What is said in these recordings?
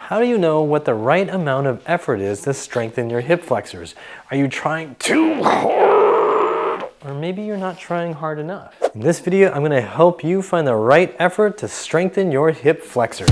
How do you know what the right amount of effort is to strengthen your hip flexors? Are you trying too hard? Or maybe you're not trying hard enough. In this video, I'm going to help you find the right effort to strengthen your hip flexors.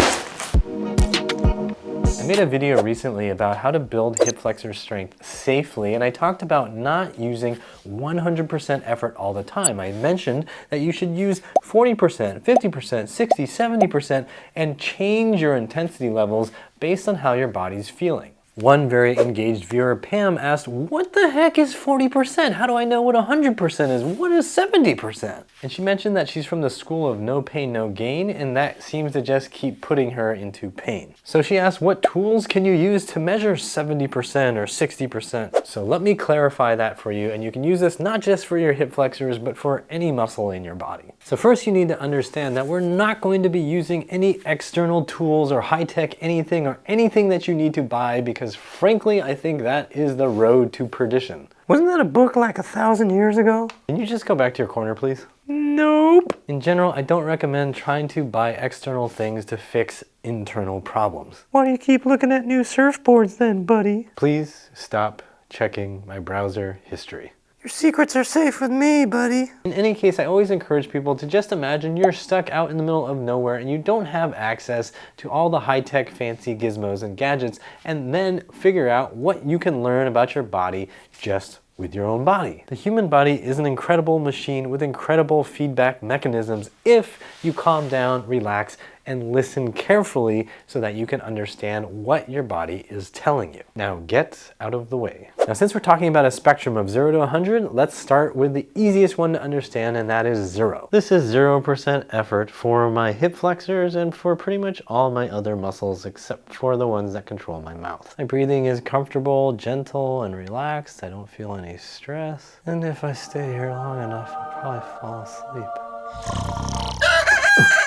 I made a video recently about how to build hip flexor strength safely, and I talked about not using 100% effort all the time. I mentioned that you should use 40%, 50%, 60, 70%, and change your intensity levels based on how your body's feeling. One very engaged viewer, Pam, asked, what the heck is 40%? How do I know what 100% is? What is 70%? And she mentioned that she's from the school of no pain, no gain, and that seems to just keep putting her into pain. So she asked, what tools can you use to measure 70% or 60%? So let me clarify that for you, and you can use this not just for your hip flexors, but for any muscle in your body. So first you need to understand that we're not going to be using any external tools or high-tech anything or anything that you need to buy, because frankly, I think that is the road to perdition. Wasn't that a book like 1,000 years ago? Can you just go back to your corner, please? Nope. In general, I don't recommend trying to buy external things to fix internal problems. Why do you keep looking at new surfboards then, buddy? Please stop checking my browser history. Your secrets are safe with me, buddy. In any case, I always encourage people to just imagine you're stuck out in the middle of nowhere and you don't have access to all the high-tech fancy gizmos and gadgets, and then figure out what you can learn about your body just with your own body. The human body is an incredible machine with incredible feedback mechanisms if you calm down, relax, and listen carefully so that you can understand what your body is telling you. Now get out of the way. Now, since we're talking about a spectrum of 0 to 100, let's start with the easiest one to understand, and that is 0. This is 0% effort for my hip flexors and for pretty much all my other muscles except for the ones that control my mouth. My breathing is comfortable, gentle, and relaxed. I don't feel any stress. And if I stay here long enough, I'll probably fall asleep.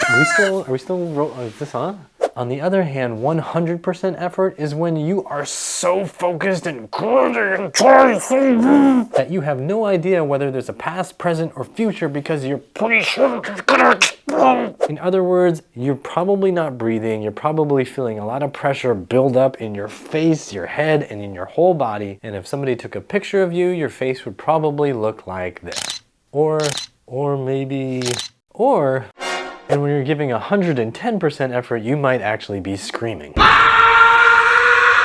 Are we still, is this on? On the other hand, 100% effort is when you are so focused and grinding and trying so hard that you have no idea whether there's a past, present, or future because you're pretty sure it's gonna explode. In other words, you're probably not breathing, you're probably feeling a lot of pressure build up in your face, your head, and in your whole body. And if somebody took a picture of you, your face would probably look like this. And when you're giving 110% effort, you might actually be screaming.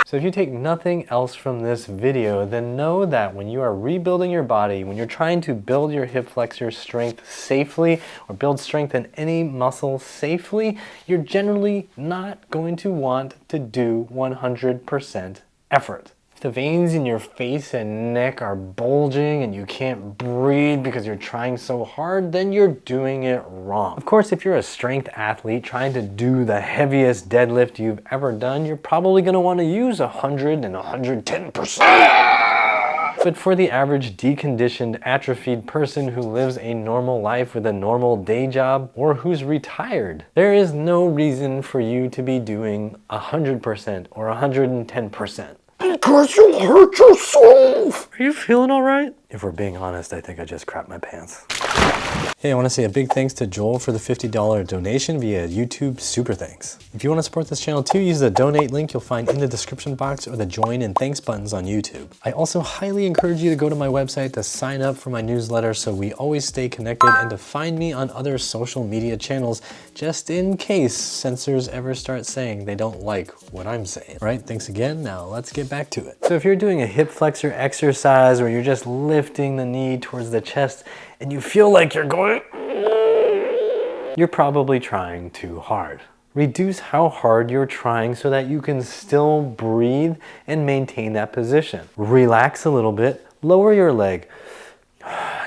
So if you take nothing else from this video, then know that when you are rebuilding your body, when you're trying to build your hip flexor strength safely or build strength in any muscle safely, you're generally not going to want to do 100% effort. The veins in your face and neck are bulging and you can't breathe because you're trying so hard, then you're doing it wrong. Of course, if you're a strength athlete trying to do the heaviest deadlift you've ever done, you're probably going to want to use 100 and 110%. But for the average deconditioned, atrophied person who lives a normal life with a normal day job or who's retired, there is no reason for you to be doing 100% or 110%. Because you hurt yourself! Are you feeling all right? If we're being honest, I think I just crapped my pants. Hey, I want to say a big thanks to Joel for the $50 donation via YouTube Super Thanks. If you want to support this channel too, use the donate link you'll find in the description box or the join and thanks buttons on YouTube. I also highly encourage you to go to my website to sign up for my newsletter so we always stay connected, and to find me on other social media channels just in case censors ever start saying they don't like what I'm saying. All right, thanks again. Now let's get back to it. So if you're doing a hip flexor exercise where you're just lifting the knee towards the chest and you feel like you're going, you're probably trying too hard. Reduce how hard you're trying so that you can still breathe and maintain that position. Relax a little bit, lower your leg,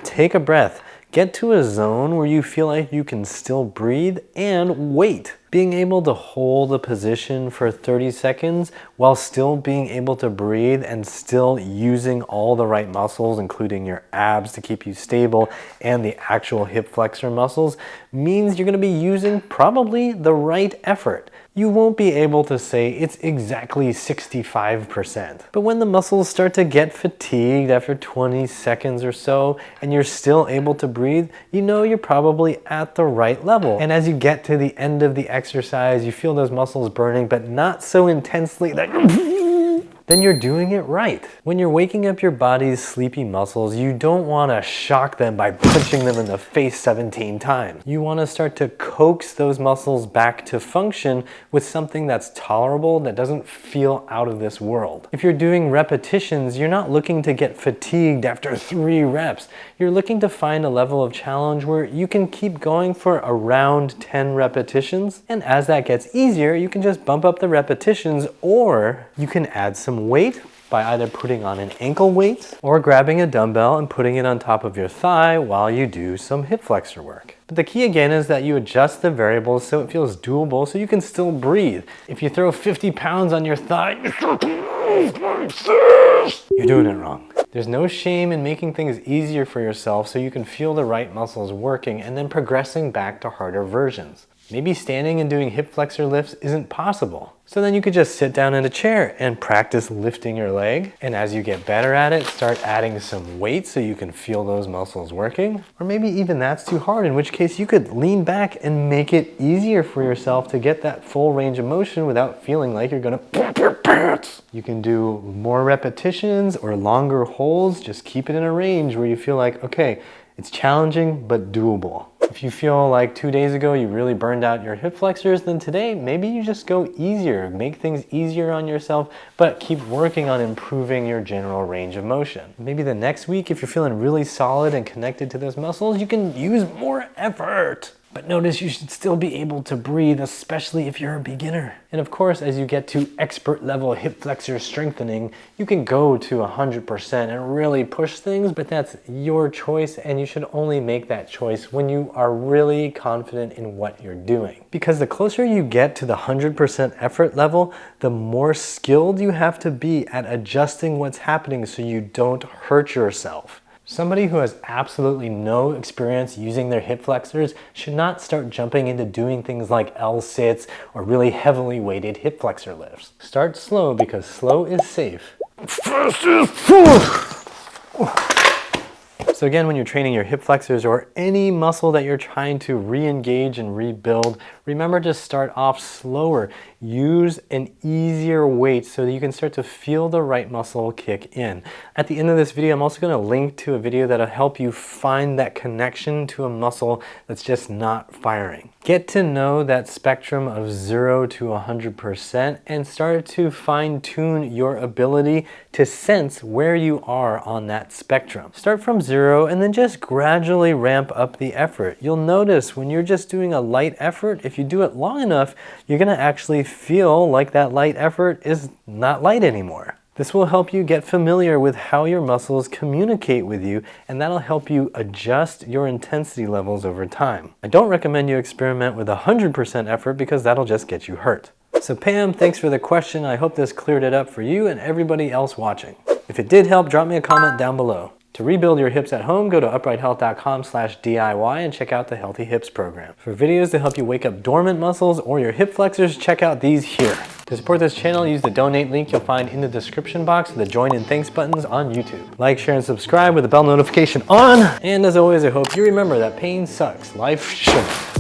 take a breath, get to a zone where you feel like you can still breathe, and wait. Being able to hold a position for 30 seconds while still being able to breathe and still using all the right muscles, including your abs to keep you stable and the actual hip flexor muscles, means you're going to be using probably the right effort. you won't be able to say it's exactly 65%. But when the muscles start to get fatigued after 20 seconds or so, and you're still able to breathe, you know you're probably at the right level. And as you get to the end of the exercise, you feel those muscles burning, but not so intensely that then you're doing it right. When you're waking up your body's sleepy muscles, you don't want to shock them by punching them in the face 17 times. You want to start to coax those muscles back to function with something that's tolerable, that doesn't feel out of this world. If you're doing repetitions, you're not looking to get fatigued after 3 reps. You're looking to find a level of challenge where you can keep going for around 10 repetitions. And as that gets easier, you can just bump up the repetitions, or you can add some weight by either putting on an ankle weight or grabbing a dumbbell and putting it on top of your thigh while you do some hip flexor work. But the key again is that you adjust the variables so it feels doable so you can still breathe. If you throw 50 pounds on your thigh, you're doing it wrong. There's no shame in making things easier for yourself so you can feel the right muscles working and then progressing back to harder versions. Maybe standing and doing hip flexor lifts isn't possible. So then you could just sit down in a chair and practice lifting your leg. And as you get better at it, start adding some weight so you can feel those muscles working. Or maybe even that's too hard, in which case you could lean back and make it easier for yourself to get that full range of motion without feeling like you're gonna poop your pants. You can do more repetitions or longer holds. Just keep it in a range where you feel like, okay, it's challenging but doable. If you feel like 2 days ago you really burned out your hip flexors, then today maybe you just go easier. Make things easier on yourself, but keep working on improving your general range of motion. Maybe the next week, if you're feeling really solid and connected to those muscles, you can use more effort. But notice you should still be able to breathe, especially if you're a beginner. And of course, as you get to expert level hip flexor strengthening, you can go to 100% and really push things, but that's your choice, and you should only make that choice when you are really confident in what you're doing. Because the closer you get to the 100% effort level, the more skilled you have to be at adjusting what's happening so you don't hurt yourself. Somebody who has absolutely no experience using their hip flexors should not start jumping into doing things like L-sits or really heavily weighted hip flexor lifts. Start slow because slow is safe. Fast is fast! So again, when you're training your hip flexors or any muscle that you're trying to re-engage and rebuild, remember to start off slower. Use an easier weight so that you can start to feel the right muscle kick in. At the end of this video, I'm also going to link to a video that'll help you find that connection to a muscle that's just not firing. Get to know that spectrum of 0 to 100% and start to fine-tune your ability to sense where you are on that spectrum. Start from 0 and then just gradually ramp up the effort. You'll notice when you're just doing a light effort, if you do it long enough, you're going to actually feel like that light effort is not light anymore. This will help you get familiar with how your muscles communicate with you, and that'll help you adjust your intensity levels over time. I don't recommend you experiment with 100% effort because that'll just get you hurt. So Pam, thanks for the question. I hope this cleared it up for you and everybody else watching. If it did help, drop me a comment down below. To rebuild your hips at home, go to uprighthealth.com/DIY and check out the Healthy Hips program. For videos to help you wake up dormant muscles or your hip flexors, check out these here. To support this channel, use the donate link you'll find in the description box or the join and thanks buttons on YouTube. Like, share, and subscribe with the bell notification on. And as always, I hope you remember that pain sucks. Life shouldn't.